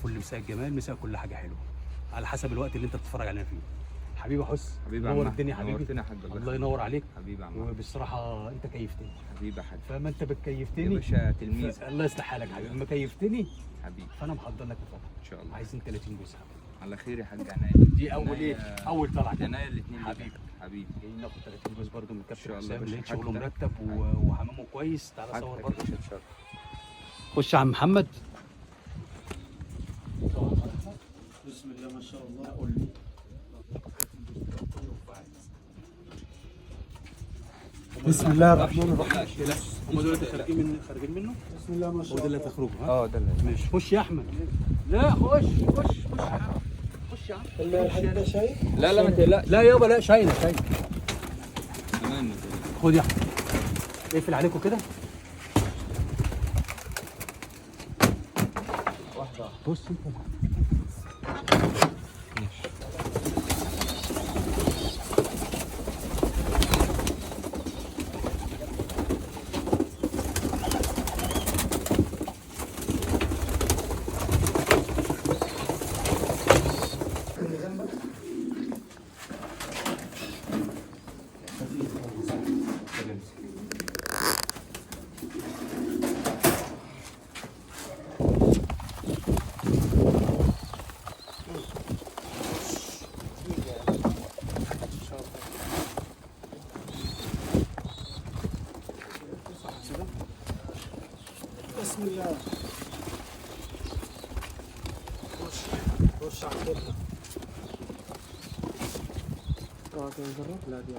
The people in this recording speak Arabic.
كل مساء الجمال، مساء كل حاجه حلوه على حسب الوقت اللي انت بتتفرج علينا فيه. حبيبي حس، حبيبي نور عم الدنيا حبيبي. نورتنا يا حاج. الله ينور عليك. حبيبي عم وبصراحه انت كيفتني حبيبي يا حاج. فما انت يا بتكيفتني باشا تلميذ. الله يصلح حالك حبيبي. لما كيفتني حبيبي فانا محضر لك مفاجاه ان شاء الله. عايزين 30 جزء. على خير يا حاج. عناية دي اول ايه؟ اول طلعه كده. عناية الاثنين حبيبي. حبيبي جايين ناخد 30 جزء برضه من إن شاء كابتن الله حسام، يا لقيت باشا. شغله حاجتك. مرتب وحمامه كويس. تعالى صور حاجتك برضه. مش هتشرف. خش يا عم محمد. بسم الله ما شاء الله. قول لي. بسم الله الرحمن الرحيم. هم دول اللي خارجين منه؟ بسم الله ما شاء هو ده اللي الله. هتخرجوا ها؟ اه ده اللي ماشي. خش يا احمد. لا خش خش خش يا عم. خش يا عم. الحديد ده شاي؟ لا ما تقلقش. لا يابا لا، شايله شايله. امان ما تقلقش. خد يا احمد. اقفل عليكم كده. واحدة بص انت. بسم الله. خش على الكلمة. لا دي